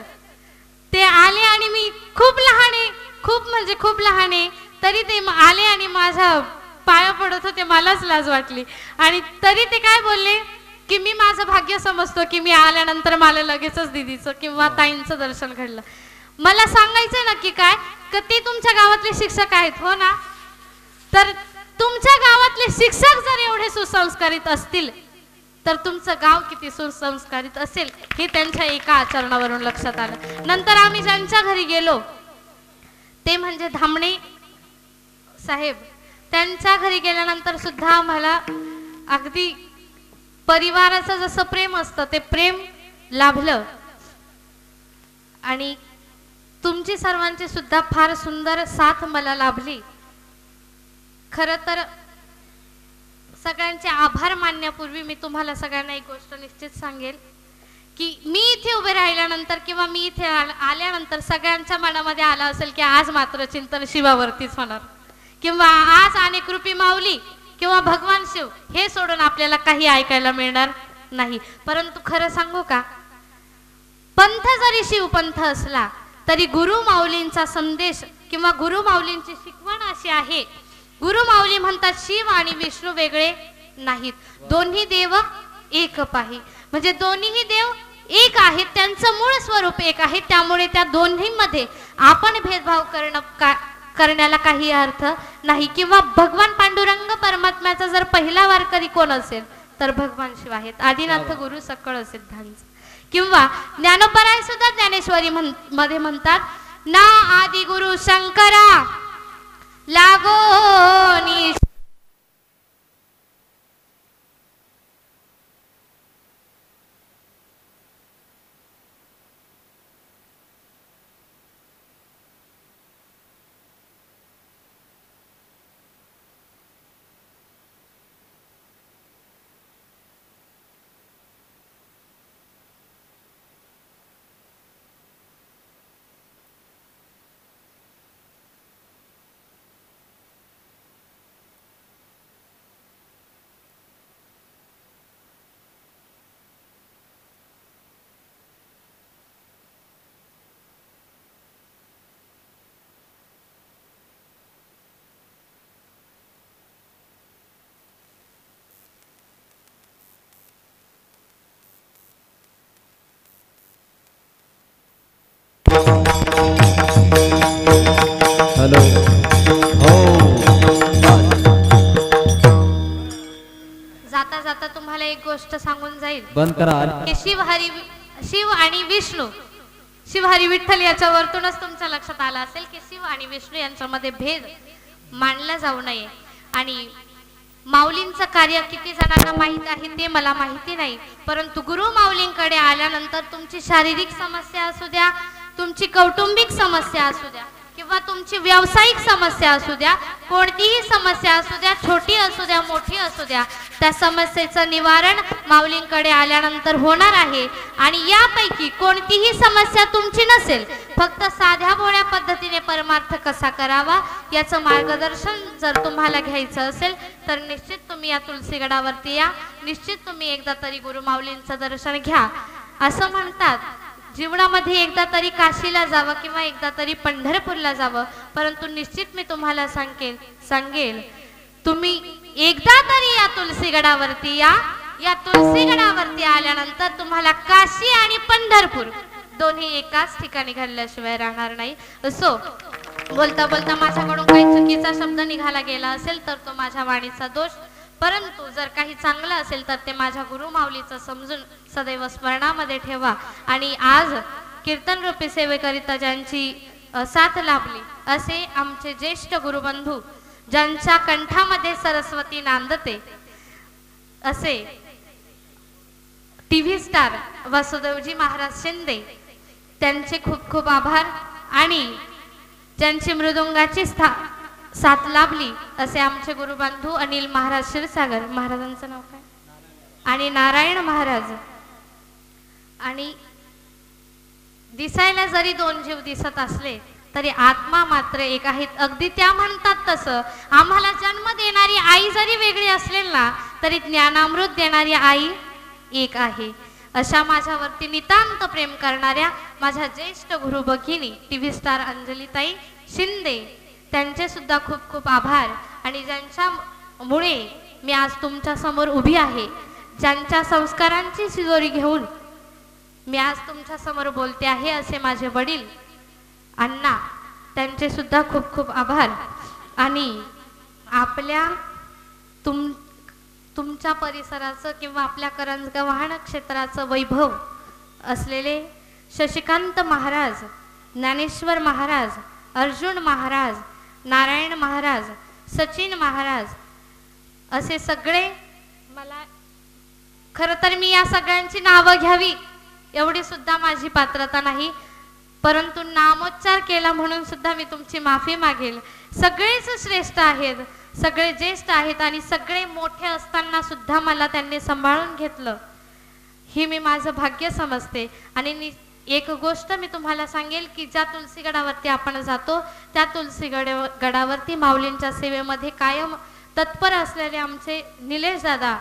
ते आले आणि मी खूप लहान आहे, खूप म्हणजे खूप लहान आहे, तरी ते आले आणि माझ्या पाया पडत होते. मलाच लाज वाटली आणि तरी ते काय बोलले की मी माझं भाग्य समजतो की मी आल्यानंतर मला लगेचच दीदीचं किंवा ताईंचं दर्शन घडलं. मला सांगायचं नक्की काय की ते तुमच्या गावातले शिक्षक आहेत हो ना? तर तुमच्या गावातले शिक्षक जर एवढे सुसंस्कारित असतील तर तुमचं गाव किती सुसंस्कारित असेल हे त्यांच्या एका आचरणावरून लक्षात आलं. नंतर आम्ही ज्यांच्या घरी गेलो ते म्हणजे धामणे साहेब. त्यांच्या घरी गेल्यानंतर सुद्धा आम्हाला अगदी परिवाराचं जसं प्रेम असतं ते प्रेम लाभलं. आणि तुमची सर्वांची सुद्धा फार सुंदर साथ मला लाभली. खरं तर सगळ्यांचे आभार मानण्यापूर्वी मी तुम्हाला सगळ्यांना एक गोष्ट निश्चित सांगेल की मी इथे उभे राहिल्यानंतर किंवा मी इथे आल्यानंतर सगळ्यांच्या मनामध्ये आलं असेल की आज मात्र चिंतन शिवावरतीच होणार, किंवा आज आणि कृपी माऊली किंवा भगवान शिव हे सोडून आपल्याला काही ऐकायला मिळणार नाही. परंतु खरं सांगू का, पंथ जरी शिवपंथ असला तरी गुरु माऊलींचा संदेश किंवा गुरु माऊलींची शिकवण अशी आहे. गुरु माऊली म्हणतात शिव आणि विष्णू वेगळे नाहीत, दोन्ही देव एक पाही. म्हणजे दोन्हीही देव एक आहेत, त्यांचं मूळ स्वरूप एक आहे. त्यामुळे त्या दोन्हीमध्ये आपण भेदभाव करण्याला काही अर्थ नाही. किंवा भगवान पांडुरंग परमात्म्याचा जर पहिला वारकरी कोण असेल तर भगवान शिव आहेत. आदिनाथ गुरु सकळ सिद्धांत. किंवा ज्ञानोबराय सुद्धा ज्ञानेश्वरी मध्ये म्हणतात ना आदि गुरु शंकरा लागोनी. हॅलो हो. जाता जाता तुम्हाला एक गोष्ट सांगून जाईल बंद करा. की शिव आणि विष्णू, शिव हरी विठ्ठल याच्यावरतूनच तुमच्या लक्षात आलं असेल की शिव आणि विष्णू यांच्यामध्ये भेद मानला जाऊ नये. आणि माऊलींचं कार्य किती जणांना माहित आहे ते मला माहिती नाही, परंतु गुरु माऊलींकडे आल्यानंतर तुमची शारीरिक समस्या असू द्या, तुमची कौटुंबिक समस्या असू द्या किंवा तुमची व्यावसायिक समस्या असू द्या, कोणतीही समस्या असू द्या, छोटी असू द्या मोठी असू द्या, त्या समस्येचं निवारण माऊलींकडे आल्यानंतर होणार आहे. आणि यापैकी कोणतीही समस्या तुमची नसेल, फक्त साध्या भोळ्या पद्धतीने परमार्थ कसा करावा याचं मार्गदर्शन जर तुम्हाला घ्यायचं असेल तर निश्चित तुम्ही या तुलसीगडावरती या. निश्चित तुम्ही एकदा तरी गुरु माऊलींचं दर्शन घ्या. असं म्हणतात जीवनामध्ये एकदा तरी काशीला जावं किंवा एकदा तरी पंढरपूरला जावं, परंतु निश्चित मी तुम्हाला सांगेल तुम्ही एकदा तरी या तुलसीगडावरती या. या तुलसीगडावरती आल्यानंतर तुम्हाला काशी आणि पंढरपूर दोन्ही एकाच ठिकाणी घडल्याशिवाय राहणार नाही. असो बोलता बोलता माझ्याकडून काही चुकीचा शब्द निघाला गेला असेल तर तो माझ्या वाणीचा दोष, परंतु जर काही चांगलं असेल तर ते माझ्या गुरु माऊलीचं समजून सदैव स्मरणामध्ये ठेवा. आणि आज कीर्तन रूपी सेवेकरिता ज्यांची साथ लाभली असे आमचे ज्येष्ठ गुरुबंधू, ज्यांच्या कंठामध्ये सरस्वती नांदते असे टीव्ही स्टार वासुदेवजी महाराज शिंदे, त्यांचे खूप खूप आभार. आणि ज्यांची मृदुंगाची साथ लाभली असे आमचे गुरुबंधू अनिल महाराज क्षीरसागर, महाराजांचं नाव काय, आणि नारायण महाराज. आणि दिसायला जरी दोन जीव दिसत असले तरी आत्मा मात्र एक आहेत. अगदी त्या म्हणतात तसं आम्हाला जन्म देणारी आई जरी वेगळी असेल ना तरी ज्ञानामृत देणारी आई एक आहे. अशा माझ्यावरती नितांत प्रेम करणाऱ्या माझ्या ज्येष्ठ गुरु भगिनी टीव्ही स्टार अंजलीताई शिंदे, त्यांचे सुद्धा खूप खूप आभार. आणि ज्यांच्यामुळे मी आज तुमच्या समोर उभी आहे, ज्यांच्या संस्कारांची शिजोरी घेऊन मी आज तुमच्या समोर बोलते आहे असे माझे वडील अण्णा, त्यांचे सुद्धा खूप खूप आभार. आणि आपल्या तुमच्या परिसराचं किंवा आपल्या करंजगाव क्षेत्राचं वैभव असलेले शशिकांत महाराज, ज्ञानेश्वर महाराज, अर्जुन महाराज, नारायण महाराज, सचिन महाराज असे सगळे, मला खरं तर मी या सगळ्यांची नावं घ्यावी एवढी सुद्धा माझी पात्रता नाही, परंतु नामोच्चार केला म्हणून सुद्धा मी तुमची माफी मागेल. सगळेच श्रेष्ठ आहेत, सगळे ज्येष्ठ आहेत आणि सगळे मोठे असताना सुद्धा मला त्यांनी सांभाळून घेतलं, ही मी माझं भाग्य समजते. आणि एक गोष्ट मी तुम्हाला सांगेल की ज्या तुलसीगडावरती आपण जातो त्या गडावरती माऊलींच्या सेवेमध्ये कायम तत्पर असलेले आमचे निलेश दादा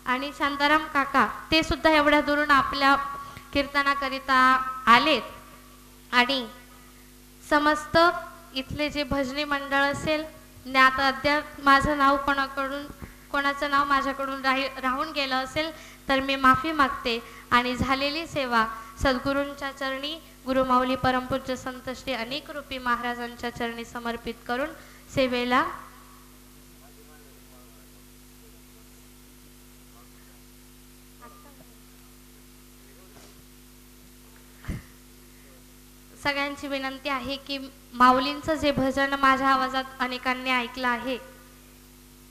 आणि शांताराम काका, ते सुद्धा एवढ्या दुरून आपल्या कीर्तनाकरिता आलेत. आणि समस्त इथले जे भजनी मंडळ असेल, ज्ञात अद्याप माझं नाव कोणाचं नाव माझ्याकडून राहून गेलं असेल तर मी माफी मागते. आणि झालेली सेवा सद्गुरूंच्या चरणी, गुरुमाऊली परमपूज्य संत श्री अनेक रूपी महाराजांच्या चरणी समर्पित करून सेवेला सगळ्यांची विनंती आहे की माऊलींचं जे भजन माझ्या आवाजात अनेकांनी ऐकलं आहे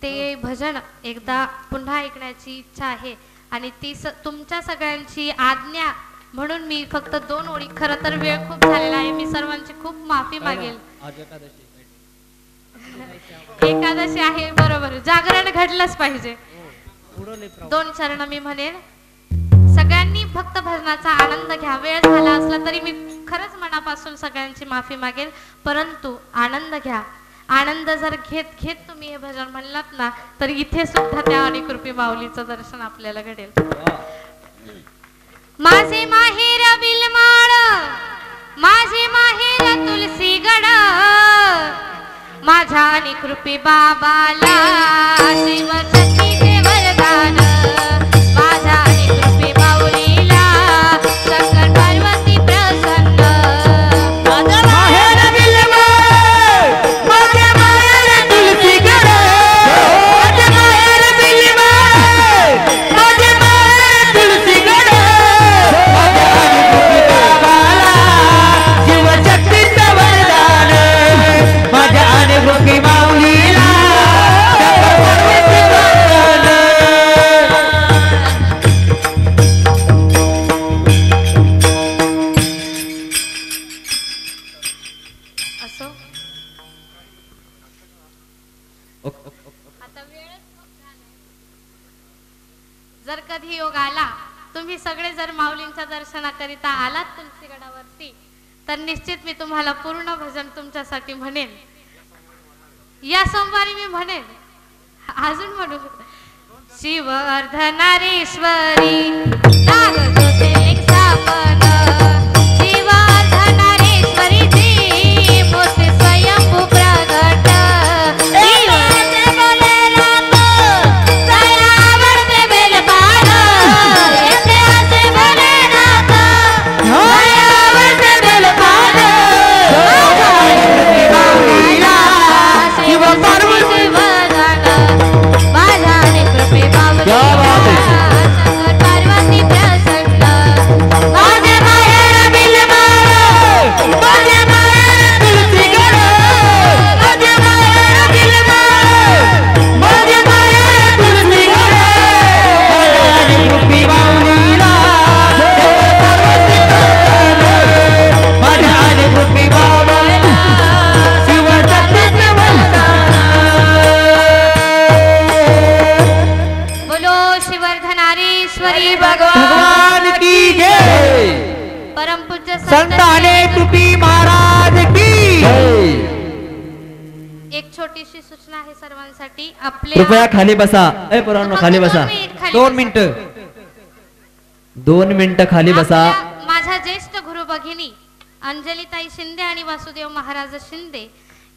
ते भजन एकदा पुन्हा ऐकण्याची इच्छा आहे. आणि ती तुमच्या सगळ्यांची आज्ञा म्हणून मी फक्त 2 ओळी, खरं तर वेळ खूप झालेला आहे, मी सर्वांची खूप माफी मागेल. एकादशी आहे, बरोबर, जागरण घडलंच पाहिजे. 2 चरण मी म्हणेन. सगळ्यांनी फक्त भजनाचा आनंद घ्या. वेळ झाला असला तरी मी खरंच मनापासून सगळ्यांची माफी मागेल, परंतु आनंद घ्या. आनंद जर घेत घेत तुम्ही हे भजन म्हणलात ना तर इथे सुद्धा त्या अनेक रूपी माऊलीचं दर्शन आपल्याला घडेल. माझे माहेर बिलमाळ, माझे माहेर तुलसीगड, माझ्या अनेक रूपी बाबाला शिवशक्तीचे वरदान, माझ्या अनेक रूपी माऊलीला शंकर पार्वती प्रसन्न. जर कधी योग आला, तुम्ही सगळे जर माऊलींच्या दर्शनाकरिता आलात तुलसीगडावरती, तर निश्चित मी तुम्हाला पूर्ण भजन तुमच्यासाठी म्हणेन. या सोमवारी मी म्हणेन, अजून म्हणू, शिव अर्धनारेश्वरी नाग ज्योतिर्लिंग स्थापन, शिव अर्धनारेश्वरी जी मोठे स्वयंभू प्रगट, भगवान की जय, परम पूज्य संत अनेक रूपी महाराज की जय. एक छोटीशी सूचना आहे सर्वांसाठी. आपले कृपया खाली बसा. पोरांनो खाली बसा. 2 मिनिटं 2 मिनिटं खाली बसा. माझ्या ज्येष्ठ गुरु भगिनी अंजलीताई शिंदे आणि वासुदेव महाराज शिंदे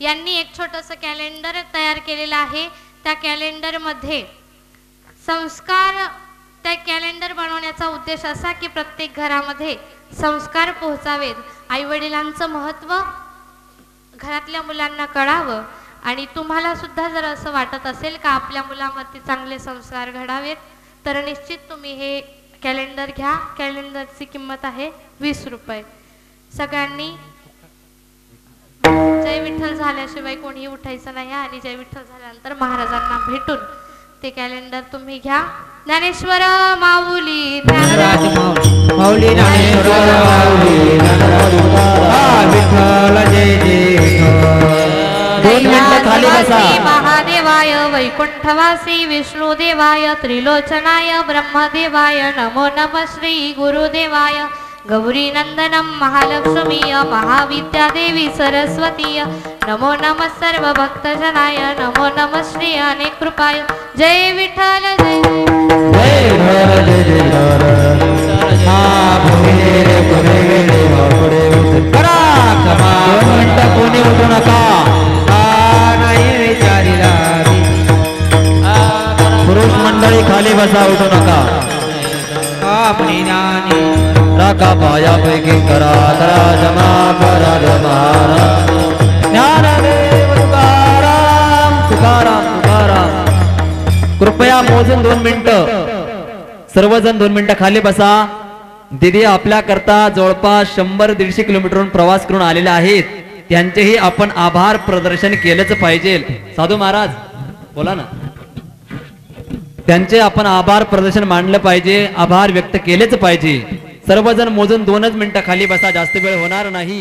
यांनी एक छोटस कॅलेंडर तयार केलेलं आहे. त्या कॅलेंडर मध्ये संस्कार, त्या कॅलेंडर बनवण्याचा उद्देश असा की प्रत्येक घरामध्ये संस्कार पोहोचावेत, आई वडिलांचं महत्त्व घरातल्या मुलांना कळावं आणि तुम्हाला सुद्धा जर असं वाटत असेल का आपल्या मुलामध्ये चांगले संस्कार घडावेत तर निश्चित तुम्ही हे कॅलेंडर घ्या. कॅलेंडरची किंमत आहे 20 रुपये. सगळ्यांनी जय विठ्ठल झाल्याशिवाय कोणीही उठायचं नाही आणि जय विठ्ठल झाल्यानंतर महाराजांना भेटून ते कॅलेंडर तुम्ही घ्या. ज्ञानेश्वर माऊली ज्ञानराज माऊली ज्ञानेश्वर माऊली विठ्ठल जय जय विठ्ठल. 2 मिनिटं खाली बसा. महादेवाय वैकुंठवासी विष्णुदेवाय त्रिलोचनाय ब्रह्मदेवाय नमो नमः श्री गुरुदेवाय. गौरी नंदनम महालक्ष्मीय महाविद्यादेवी सरस्वतीय नमो नमः सर्व भक्तजनाय नमो नमः श्री अनेक कृपाय. जय विठ्ठल जय कोणी उठू नका. पुरुष मंडळी खाली बसा, उठू नका. राका पायापैकी करा करा जमा करा जमारा. ज्ञानदेव तुकाराम तुकाराम तुकाराम. कृपया मोजून 2 मिनिटं सर्वजण 2 मिनिटं खाली बसा. दिदी आपल्या करता जवळपास 100-150 किलोमीटरहून प्रवास करून आलेले आहेत. त्यांचेही आपण आभार प्रदर्शन केलंच पाहिजे. साधू महाराज बोला ना. त्यांचे आपण आभार प्रदर्शन मांडलं पाहिजे, आभार व्यक्त केलेच पाहिजे. सर्वजण मोजून 2च मिनिटं खाली बसा, जास्त वेळ होणार नाही.